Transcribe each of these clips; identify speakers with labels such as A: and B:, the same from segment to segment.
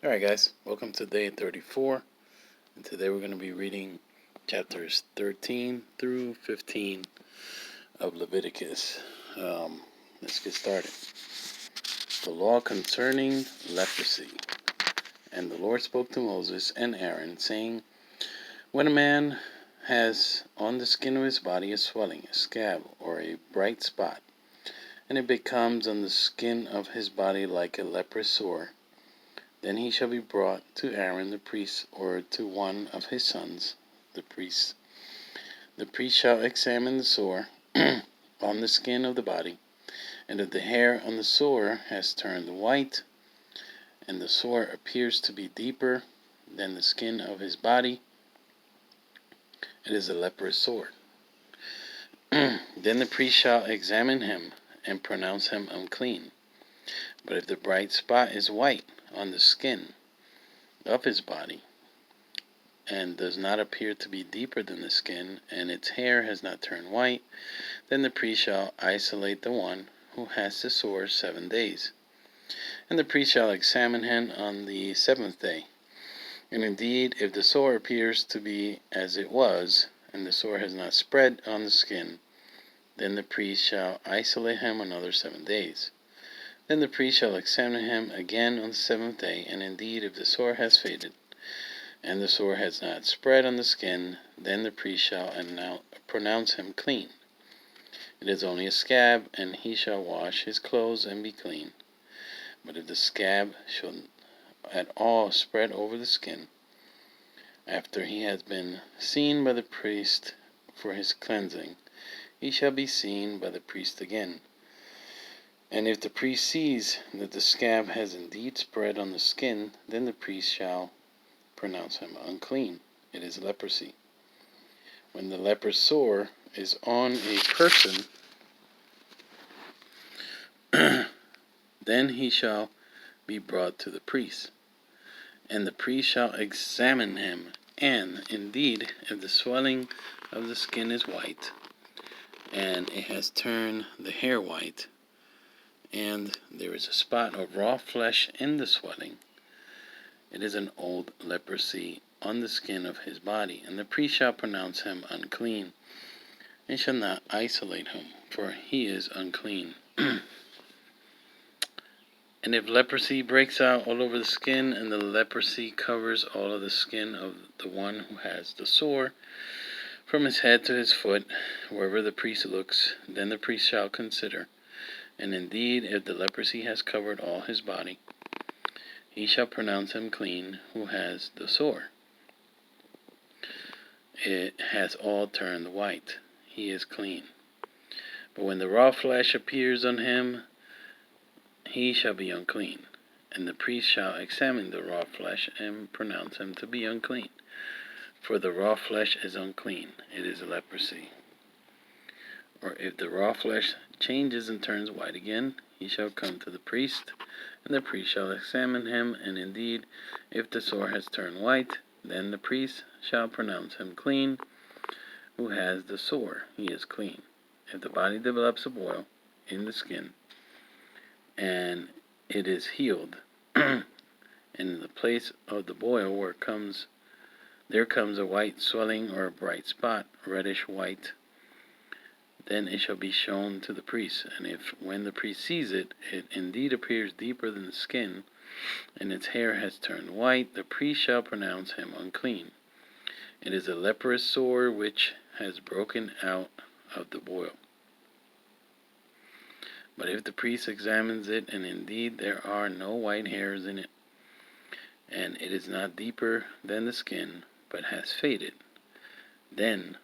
A: Alright guys, welcome to day 34, and today we're going to be reading chapters 13 through 15 of Leviticus. Let's get started. The law concerning leprosy. And the Lord spoke to Moses and Aaron, saying, when a man has on the skin of his body a swelling, a scab, or a bright spot, and it becomes on the skin of his body like a leprous sore, then he shall be brought to Aaron the priest, or to one of his sons, the priest. The priest shall examine the sore on the skin of the body, and if the hair on the sore has turned white, and the sore appears to be deeper than the skin of his body, it is a leprous sore. Then the priest shall examine him, and pronounce him unclean. But if the bright spot is white on the skin of his body, and does not appear to be deeper than the skin, and its hair has not turned white, then the priest shall isolate the one who has the sore 7 days. And the priest shall examine him on the 7th day. And indeed, if the sore appears to be as it was, and the sore has not spread on the skin, then the priest shall isolate him another 7 days. Then the priest shall examine him again on the 7th day, and indeed, if the sore has faded, and the sore has not spread on the skin, then the priest shall pronounce him clean. It is only a scab, and he shall wash his clothes and be clean. But if the scab shall at all spread over the skin, after he has been seen by the priest for his cleansing, he shall be seen by the priest again. And if the priest sees that the scab has indeed spread on the skin, then the priest shall pronounce him unclean. It is leprosy. When the leprous sore is on a person, then he shall be brought to the priest, and the priest shall examine him. And indeed, if the swelling of the skin is white, and it has turned the hair white, and there is a spot of raw flesh in the swelling, it is an old leprosy on the skin of his body, and the priest shall pronounce him unclean, and shall not isolate him, for he is unclean. And if leprosy breaks out all over the skin, and the leprosy covers all of the skin of the one who has the sore, from his head to his foot, wherever the priest looks, then the priest shall consider. And indeed, if the leprosy has covered all his body, he shall pronounce him clean who has the sore. It has all turned white. He is clean. But when the raw flesh appears on him, he shall be unclean. And the priest shall examine the raw flesh and pronounce him to be unclean. For the raw flesh is unclean. It is leprosy. Or if the raw flesh changes and turns white again, he shall come to the priest, and the priest shall examine him, and indeed, if the sore has turned white, then the priest shall pronounce him clean who has the sore. He is clean. If the body develops a boil in the skin, and it is healed, and in the place of the boil there comes a white swelling or a bright spot, reddish white, then it shall be shown to the priest. And if, when the priest sees it, it indeed appears deeper than the skin, and its hair has turned white, the priest shall pronounce him unclean. It is a leprous sore which has broken out of the boil. But if the priest examines it, and indeed there are no white hairs in it, and it is not deeper than the skin, but has faded, then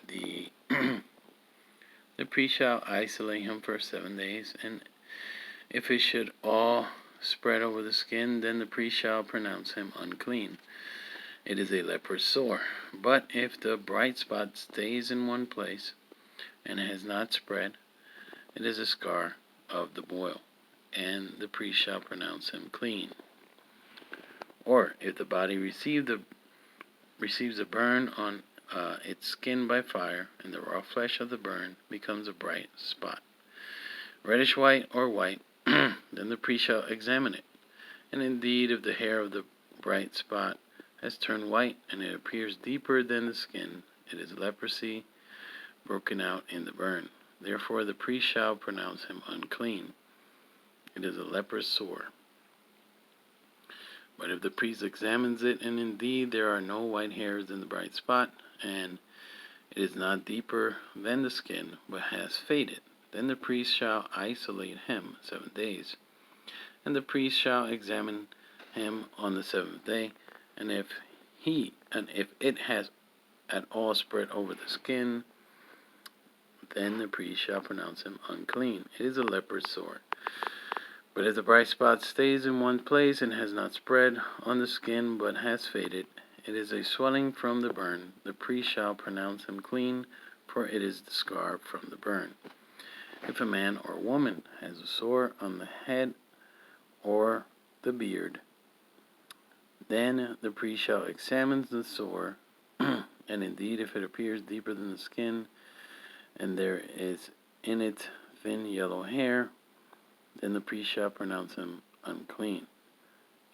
A: the priest shall isolate him for 7 days, and if it should all spread over the skin, then the priest shall pronounce him unclean. It is a leprous sore. But if the bright spot stays in one place, and has not spread, it is a scar of the boil, and the priest shall pronounce him clean. Or if the body receives a burn on its skin by fire, and the raw flesh of the burn becomes a bright spot, reddish white or white, then the priest shall examine it, And indeed, if the hair of the bright spot has turned white, and it appears deeper than the skin, it is leprosy broken out in the burn. Therefore the priest shall pronounce him unclean. It is a leprous sore. But if the priest examines it, and indeed there are no white hairs in the bright spot, and it is not deeper than the skin, but has faded, then the priest shall isolate him 7 days. And the priest shall examine him on the 7th day, and if it has at all spread over the skin, then the priest shall pronounce him unclean. It is a leprous sore. But if the bright spot stays in one place and has not spread on the skin, but has faded, it is a swelling from the burn. The priest shall pronounce him clean, for it is the scar from the burn. If a man or woman has a sore on the head or the beard, then the priest shall examine the sore, and indeed if it appears deeper than the skin, and there is in it thin yellow hair, then the priest shall pronounce him unclean.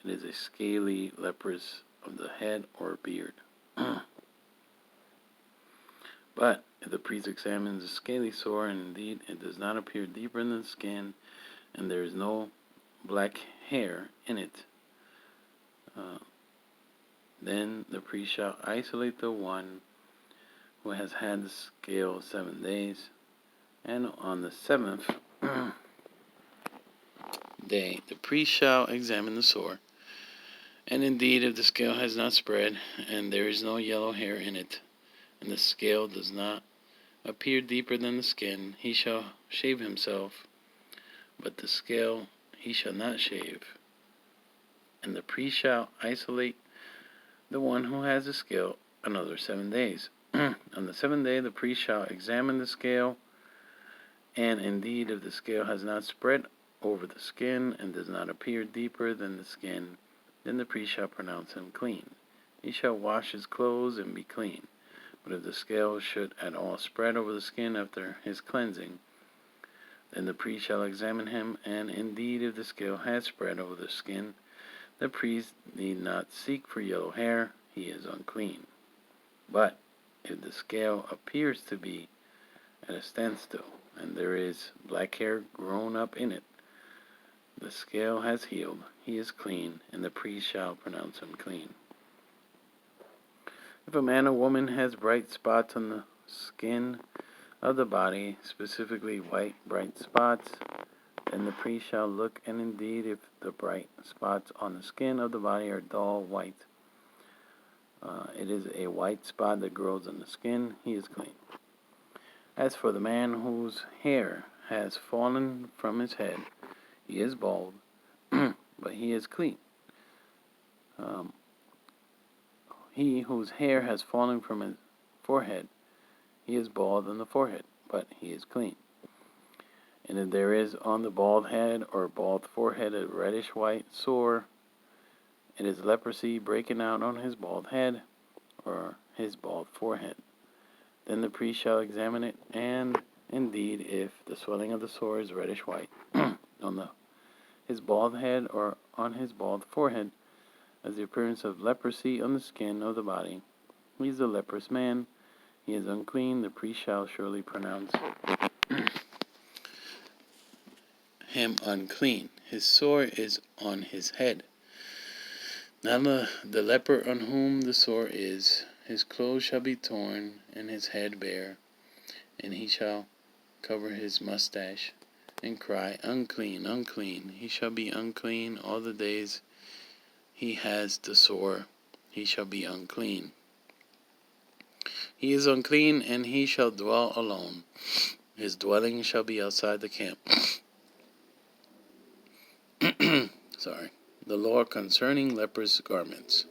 A: It is a scaly leprous of the head or beard. But if the priest examines the scaly sore, and indeed it does not appear deeper in the skin, and there is no black hair in it, then the priest shall isolate the one who has had the scale 7 days, and on the 7th day the priest shall examine the sore, and indeed if the scale has not spread, and there is no yellow hair in it, and the scale does not appear deeper than the skin, he shall shave himself, but the scale he shall not shave. And the priest shall isolate the one who has the scale another 7 days. On the 7th day the priest shall examine the scale, and indeed if the scale has not spread over the skin, and does not appear deeper than the skin, then the priest shall pronounce him clean. He shall wash his clothes and be clean. But if the scale should at all spread over the skin after his cleansing, then the priest shall examine him, and indeed if the scale has spread over the skin, the priest need not seek for yellow hair, he is unclean. But if the scale appears to be at a standstill, and there is black hair grown up in it, the scale has healed, he is clean, and the priest shall pronounce him clean. If a man or woman has bright spots on the skin of the body, specifically white bright spots, then the priest shall look, and indeed if the bright spots on the skin of the body are dull white, it is a white spot that grows on the skin, he is clean. As for the man whose hair has fallen from his head, he is bald, but he is clean. He whose hair has fallen from his forehead, he is bald on the forehead, but he is clean. And if there is on the bald head or bald forehead a reddish white sore, it is leprosy breaking out on his bald head or his bald forehead. Then the priest shall examine it, and indeed if the swelling of the sore is reddish white on his bald head or on his bald forehead, as the appearance of leprosy on the skin of the body, he is a leprous man, he is unclean, the priest shall surely pronounce him unclean. His sore is on his head. Now the leper on whom the sore is, his clothes shall be torn, and his head bare, and he shall cover his mustache, and cry, unclean, unclean. He shall be unclean all the days he has the sore, he shall be unclean. He is unclean, and he shall dwell alone. His dwelling shall be outside the camp. The law concerning leprous garments.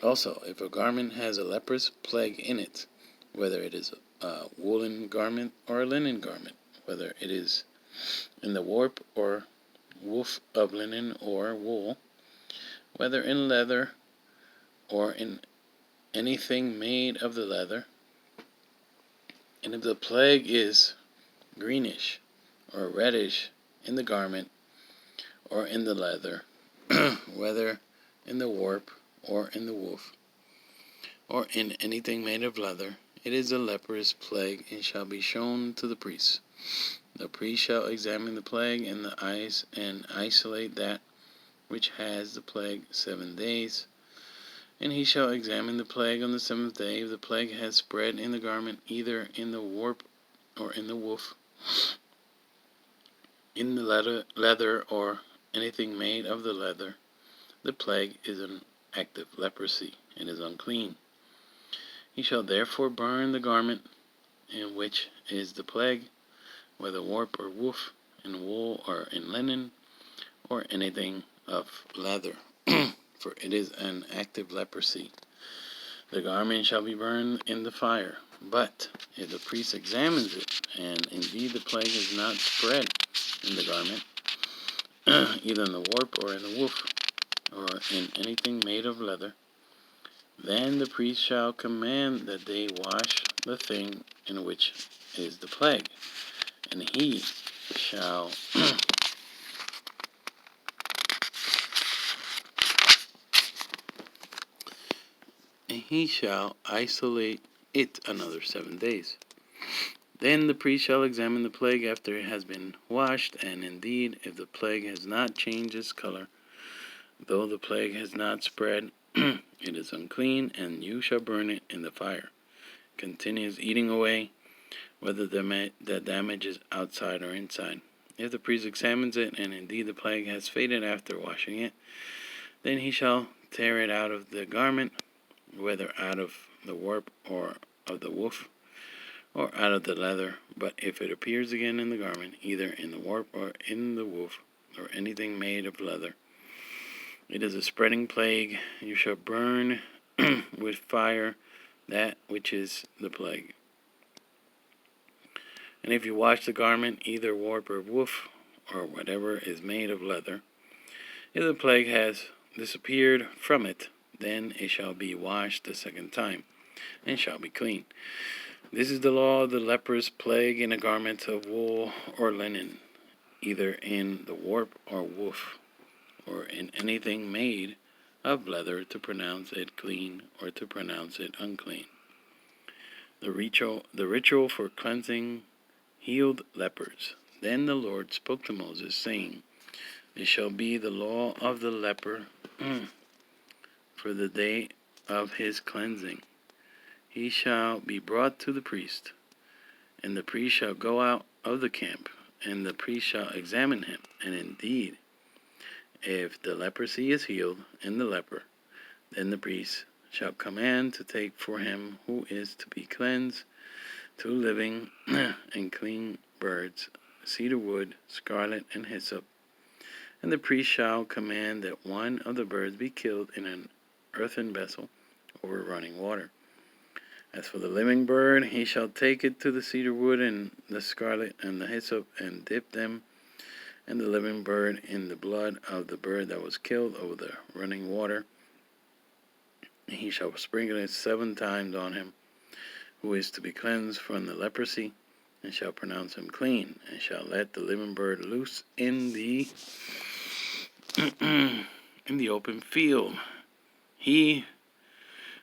A: Also, if a garment has a leprous plague in it, whether it is a woolen garment or a linen garment, whether it is in the warp or woof of linen or wool, whether in leather or in anything made of the leather, and if the plague is greenish or reddish in the garment or in the leather, whether in the warp or in the woof, or in anything made of leather, it is a leprous plague, and shall be shown to the priest. The priest shall examine the plague in the eyes, and isolate that which has the plague 7 days. And he shall examine the plague on the 7th day. If the plague has spread in the garment, either in the warp or in the woof, in the leather or anything made of the leather, the plague is an active leprosy, and is unclean. He shall therefore burn the garment in which is the plague, whether warp or woof, in wool or in linen, or anything of leather, for it is an active leprosy. The garment shall be burned in the fire. But if the priest examines it, and indeed the plague is not spread in the garment, either in the warp or in the woof, or in anything made of leather, then the priest shall command that they wash the thing in which is the plague, and he shall isolate it another 7 days. Then the priest shall examine the plague after it has been washed, and indeed, if the plague has not changed its color, though the plague has not spread, it is unclean, and you shall burn it in the fire. Continues eating away, whether the damage is outside or inside. If the priest examines it, and indeed the plague has faded after washing it, then he shall tear it out of the garment, whether out of the warp or of the woof, or out of the leather. But if it appears again in the garment, either in the warp or in the woof, or anything made of leather, it is a spreading plague. You shall burn with fire that which is the plague. And if you wash the garment, either warp or woof, or whatever is made of leather, if the plague has disappeared from it, then it shall be washed the 2nd time, and shall be clean. This is the law of the leprous plague in a garment of wool or linen, either in the warp or woof, or in anything made of leather, to pronounce it clean or to pronounce it unclean. The ritual for cleansing healed lepers. Then the Lord spoke to Moses, saying, This shall be the law of the leper for the day of his cleansing. He shall be brought to the priest, and the priest shall go out of the camp, and the priest shall examine him. And indeed, if the leprosy is healed in the leper, then the priest shall command to take for him who is to be cleansed 2 living and clean birds, cedar wood, scarlet, and hyssop. And the priest shall command that one of the birds be killed in an earthen vessel over running water. As for the living bird, he shall take it to the cedar wood and the scarlet and the hyssop, and dip them and the living bird in the blood of the bird that was killed over the running water. And he shall sprinkle it 7 times on him who is to be cleansed from the leprosy, and shall pronounce him clean, and shall let the living bird loose in the in the open field. He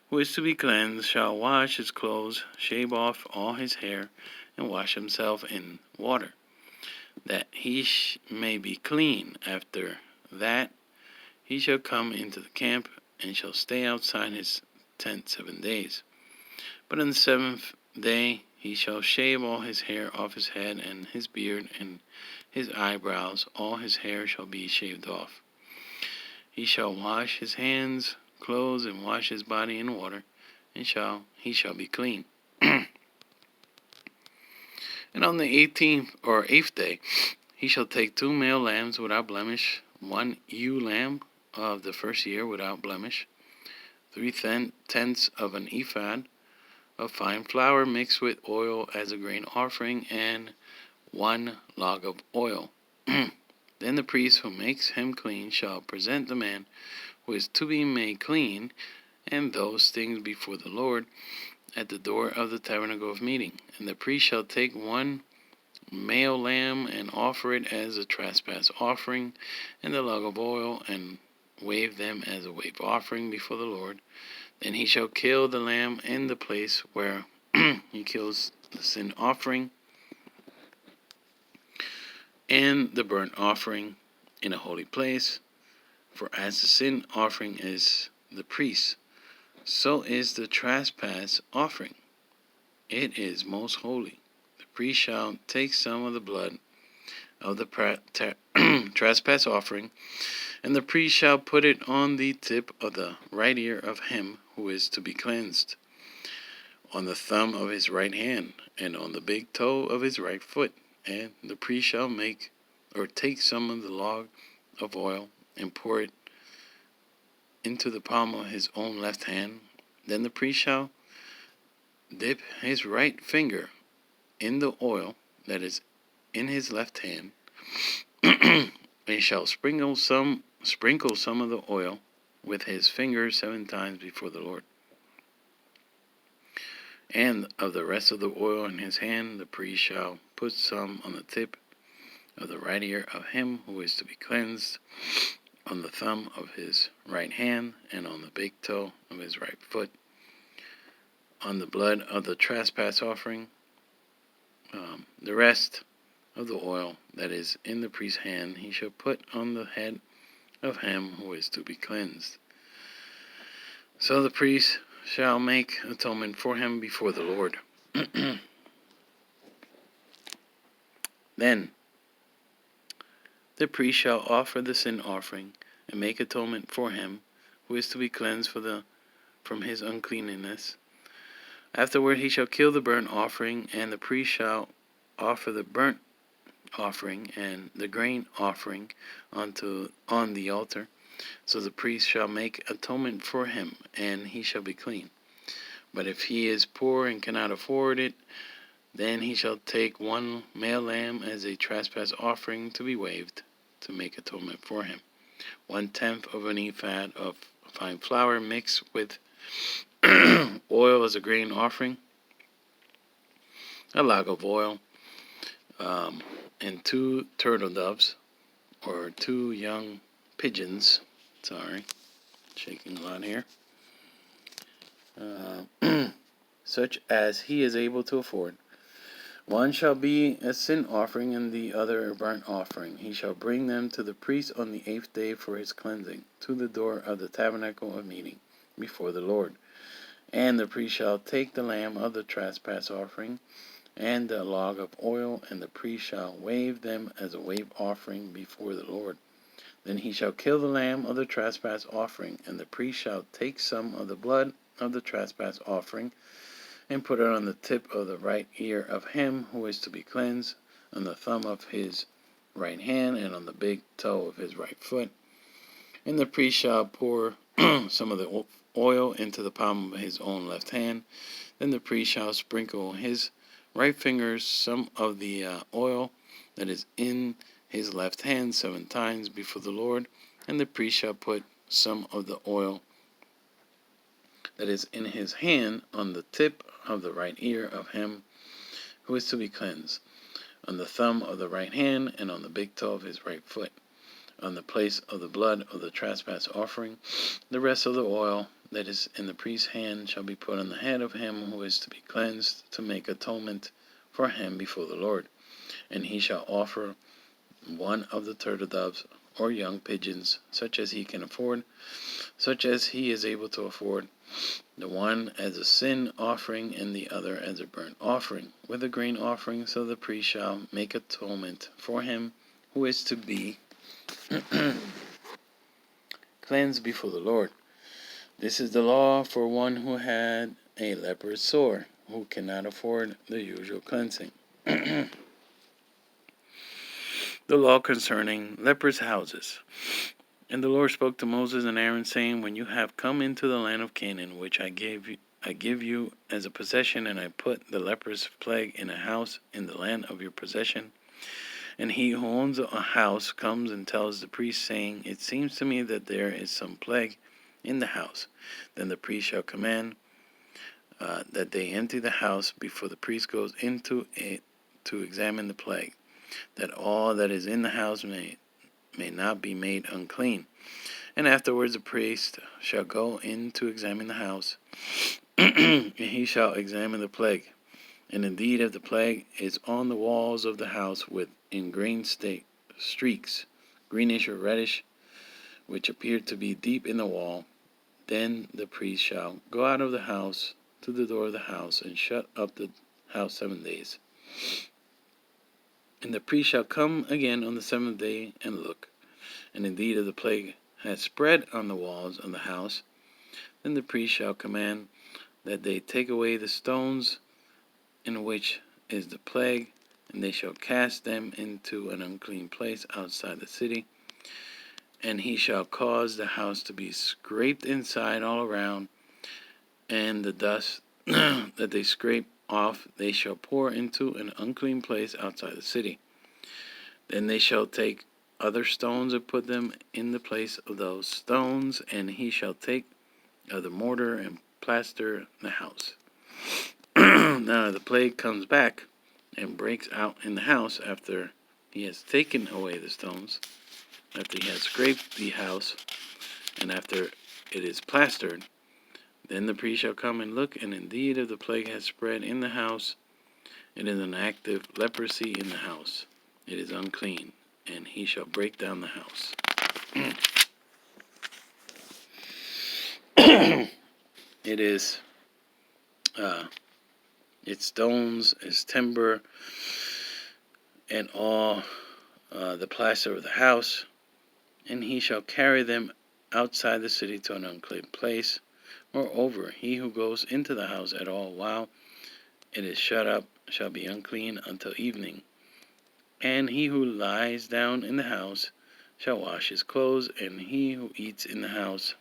A: who is to be cleansed shall wash his clothes, shave off all his hair, and wash himself in water, that he may be clean. After that he shall come into the camp, and shall stay outside his tent 7 days. But on the 7th day he shall shave all his hair off his head, and his beard, and his eyebrows. All his hair shall be shaved off. He shall wash his hands, clothes, and wash his body in water, and he shall be clean. And on the 18th or 8th day he shall take 2 male lambs without blemish, 1 ewe lamb of the 1st year without blemish, 3/10 of an ephah of fine flour mixed with oil as a grain offering, and 1 log of oil. Then the priest who makes him clean shall present the man who is to be made clean, and those things before the Lord at the door of the tabernacle of meeting. And the priest shall take 1 male lamb and offer it as a trespass offering, and the log of oil, and wave them as a wave offering before the Lord. Then he shall kill the lamb in the place where he kills the sin offering and the burnt offering in a holy place. For as the sin offering is the priest, so is the trespass offering. It is most holy. The priest shall take some of the blood of the trespass offering, and the priest shall put it on the tip of the right ear of him who is to be cleansed, on the thumb of his right hand, and on the big toe of his right foot. And the priest shall take some of the log of oil and pour it into the palm of his own left hand. Then the priest shall dip his right finger in the oil that is in his left hand, and shall sprinkle some of the oil with his finger 7 times before the Lord. And of the rest of the oil in his hand, the priest shall put some on the tip of the right ear of him who is to be cleansed, on the thumb of his right hand, and on the big toe of his right foot. On the blood of the trespass offering, the rest of the oil that is in the priest's hand he shall put on the head of him who is to be cleansed. So the priest shall make atonement for him before the Lord. Then the priest shall offer the sin offering and make atonement for him who is to be cleansed from his uncleanness. Afterward he shall kill the burnt offering, and the priest shall offer the burnt offering and the grain offering on the altar. So the priest shall make atonement for him, and he shall be clean. But if he is poor and cannot afford it, then he shall take 1 male lamb as a trespass offering to be waved, to make atonement for him. 1/10 of an ephah of fine flour mixed with oil as a grain offering, a log of oil, and 2 turtle doves, or 2 young pigeons. Shaking a lot here. Such as he is able to afford. One shall be a sin offering, and the other a burnt offering. He shall bring them to the priest on the 8th day for his cleansing, to the door of the tabernacle of meeting, before the Lord. And the priest shall take the lamb of the trespass offering, and the log of oil, and the priest shall wave them as a wave offering before the Lord. Then he shall kill the lamb of the trespass offering, and the priest shall take some of the blood of the trespass offering, and put it on the tip of the right ear of him who is to be cleansed, on the thumb of his right hand, and on the big toe of his right foot. And the priest shall pour some of the oil into the palm of his own left hand. Then the priest shall sprinkle his right finger some of the oil that is in his left hand 7 times before the Lord. And the priest shall put some of the oil that is in his hand on the tip of the right ear of him who is to be cleansed, on the thumb of the right hand, and on the big toe of his right foot. On the place of the blood of the trespass offering, the rest of the oil that is in the priest's hand shall be put on the head of him who is to be cleansed, to make atonement for him before the Lord. And he shall offer 1 of the turtle doves or young pigeons, such as he can afford, such as he is able to afford, the one as a sin offering and the other as a burnt offering, with a grain offering. So the priest shall make atonement for him who is to be cleansed before the Lord. This is the law for one who had a leprous sore, who cannot afford the usual cleansing. The law concerning lepers' houses. And the Lord spoke to Moses and Aaron, saying, When you have come into the land of Canaan, which I give you as a possession, and I put the leprous plague in a house in the land of your possession, and he who owns a house comes and tells the priest, saying, It seems to me that there is some plague in the house. Then the priest shall command that they empty the house before the priest goes into it to examine the plague, that all that is in the house may not be made unclean. And afterwards the priest shall go in to examine the house, and he shall examine the plague. And indeed, if the plague is on the walls of the house with ingrained streaks, greenish or reddish, which appear to be deep in the wall, then the priest shall go out of the house to the door of the house and shut up the house 7 days. And the priest shall come again on the 7th day and look. And indeed, if the plague has spread on the walls of the house, then the priest shall command that they take away the stones in which is the plague, and they shall cast them into an unclean place outside the city. And he shall cause the house to be scraped inside all around, and the dust that they scrape off they shall pour into an unclean place outside the city. Then they shall take other stones and put them in the place of those stones, and he shall take of the mortar and plaster the house. Now the plague comes back and breaks out in the house after he has taken away the stones, after he has scraped the house, and after it is plastered. Then the priest shall come and look, and indeed if the plague has spread in the house, it is an active leprosy in the house. It is unclean, and he shall break down the house. It is its stones, its timber, and all the plaster of the house, and he shall carry them outside the city to an unclean place. Moreover, he who goes into the house at all while it is shut up shall be unclean until evening. And he who lies down in the house shall wash his clothes, and he who eats in the house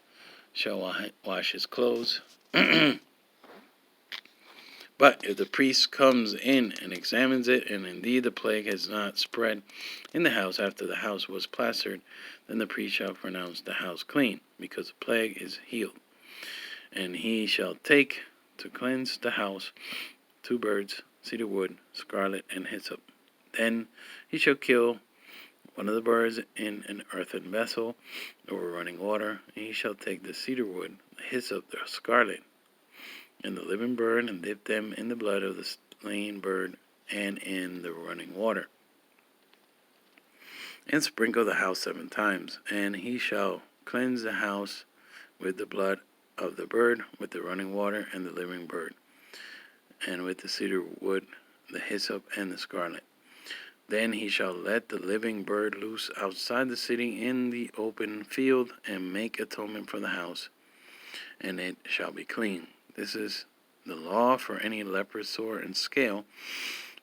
A: shall wash his clothes. But if the priest comes in and examines it, and indeed the plague has not spread in the house after the house was plastered, then the priest shall pronounce the house clean, because the plague is healed. And he shall take to cleanse the house 2 birds, cedar wood, scarlet, and hyssop. Then he shall kill one of the birds in an earthen vessel over running water, and he shall take the cedar wood, the hyssop, the scarlet, and the living bird, and dip them in the blood of the slain bird and in the running water, and sprinkle the house 7 times. And he shall cleanse the house with the blood of the bird, with the running water, and the living bird, and with the cedar wood, the hyssop, and the scarlet. Then he shall let the living bird loose outside the city in the open field, and make atonement for the house, and it shall be clean. This is the law for any leper sore and scale,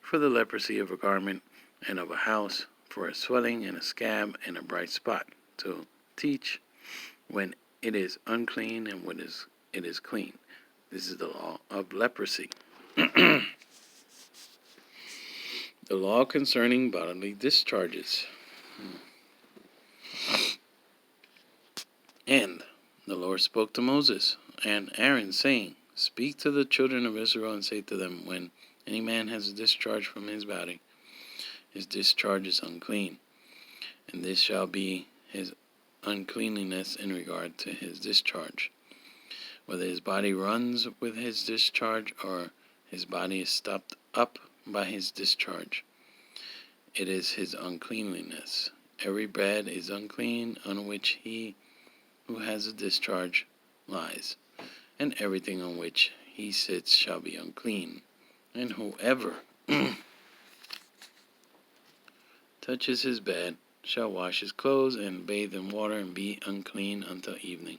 A: for the leprosy of a garment and of a house, for a swelling and a scab and a bright spot, to teach when it is unclean and when it is clean. This is the law of leprosy. The law concerning bodily discharges. And the Lord spoke to Moses and Aaron, saying, Speak to the children of Israel, and say to them, when any man has a discharge from his body, his discharge is unclean, and this shall be his uncleanliness in regard to his discharge. Whether his body runs with his discharge, or his body is stopped up by his discharge, it is his uncleanliness. Every bed is unclean on which he who has a discharge lies, and everything on which he sits shall be unclean. And whoever touches his bed shall wash his clothes and bathe in water and be unclean until evening.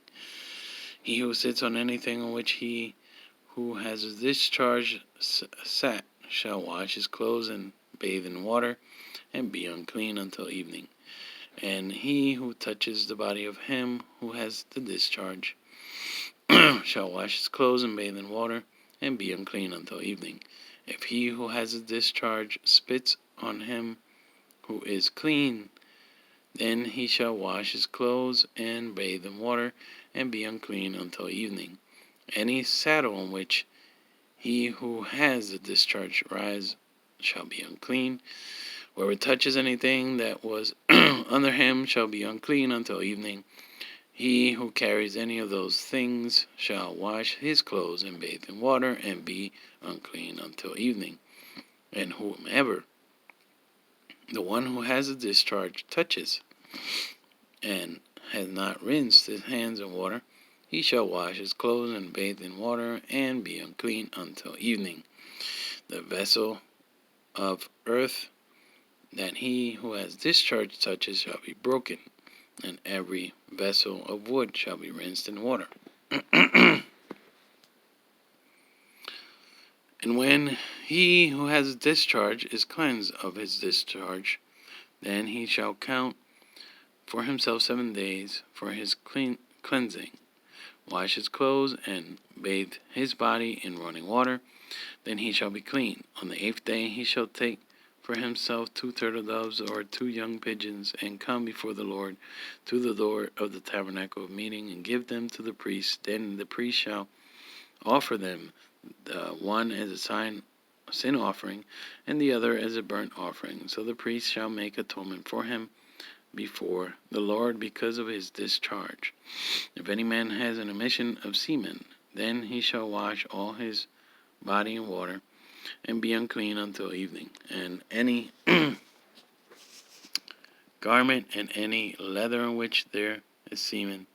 A: He who sits on anything on which he who has a discharge sat shall wash his clothes and bathe in water and be unclean until evening. And he who touches the body of him who has the discharge shall wash his clothes and bathe in water and be unclean until evening. If he who has a discharge spits on him who is clean, then he shall wash his clothes and bathe in water and be unclean until evening. Any saddle on which he who has the discharge rides shall be unclean. Whoever touches anything that was under him shall be unclean until evening. He who carries any of those things shall wash his clothes and bathe in water and be unclean until evening. And whomever the one who has a discharge touches and has not rinsed his hands in water, he shall wash his clothes and bathe in water and be unclean until evening. The vessel of earth that he who has discharge touches shall be broken, and every vessel of wood shall be rinsed in water. And when he who has a discharge is cleansed of his discharge, then he shall count for himself 7 days for his cleansing, wash his clothes, and bathe his body in running water. Then he shall be clean. On the 8th day he shall take for himself 2 turtle doves or 2 young pigeons, and come before the Lord to the door of the tabernacle of meeting, and give them to the priest. Then the priest shall offer them, the one as a sin offering, and the other as a burnt offering. So the priest shall make atonement for him before the Lord because of his discharge. If any man has an emission of semen, then he shall wash all his body in water, and be unclean until evening. And any garment and any leather in which there is semen,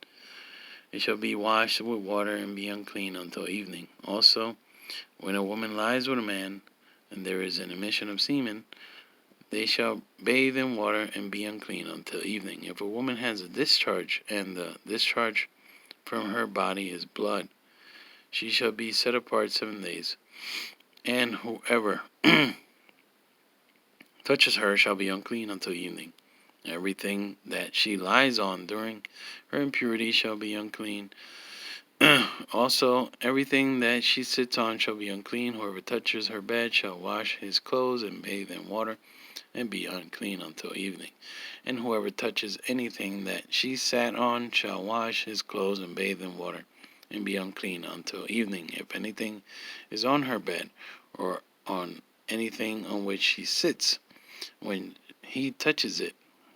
A: it shall be washed with water and be unclean until evening. Also, when a woman lies with a man, and there is an emission of semen, they shall bathe in water and be unclean until evening. If a woman has a discharge, and the discharge from her body is blood, she shall be set apart 7 days. And whoever touches her shall be unclean until evening. Everything that she lies on during her impurity shall be unclean. Also, everything that she sits on shall be unclean. Whoever touches her bed shall wash his clothes and bathe in water and be unclean until evening. And whoever touches anything that she sat on shall wash his clothes and bathe in water and be unclean until evening. If anything is on her bed or on anything on which she sits, when he touches it,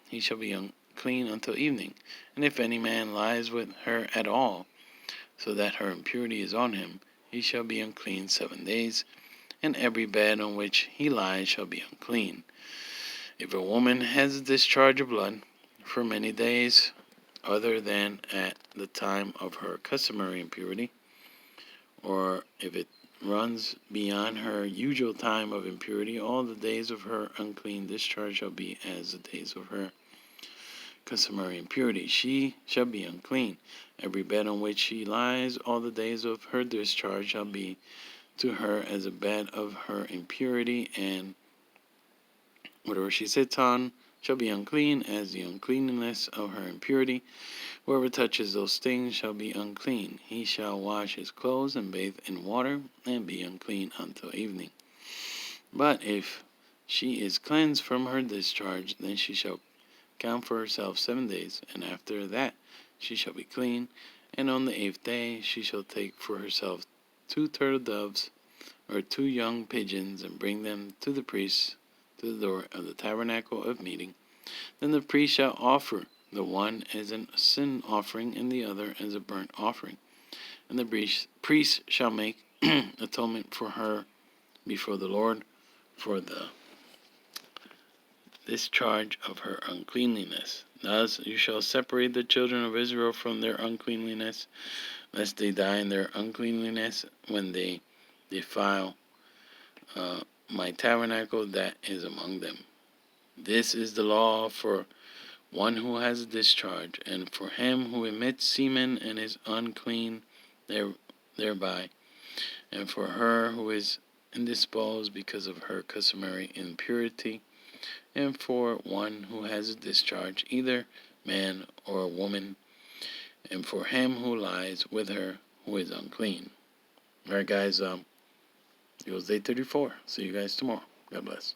A: he shall be unclean until evening. And if any man lies with her at all, so that her impurity is on him, he shall be unclean 7 days, and every bed on which he lies shall be unclean. If a woman has a discharge of blood for many days, other than at the time of her customary impurity, or if it runs beyond her usual time of impurity, all the days of her unclean discharge shall be as the days of her customary impurity. She shall be unclean. Every bed on which she lies all the days of her discharge shall be to her as a bed of her impurity, and whatever she sits on shall be unclean as the uncleanness of her impurity. Whoever touches those things shall be unclean. He shall wash his clothes and bathe in water and be unclean until evening. But if she is cleansed from her discharge, then she shall count for herself 7 days, and after that she shall be clean. And on the 8th day she shall take for herself 2 turtle doves or 2 young pigeons, and bring them to the priest to the door of the tabernacle of meeting. Then the priest shall offer the one as a sin offering and the other as a burnt offering. And the priest shall make atonement for her before the Lord for the discharge of her uncleanliness. Thus you shall separate the children of Israel from their uncleanliness, lest they die in their uncleanliness when they defile my tabernacle that is among them. This is the law for one who has a discharge, and for him who emits semen and is unclean thereby, and for her who is indisposed because of her customary impurity, and for one who has a discharge, either man or woman, and for him who lies with her who is unclean. Alright guys, it was day 34. See you guys tomorrow. God bless.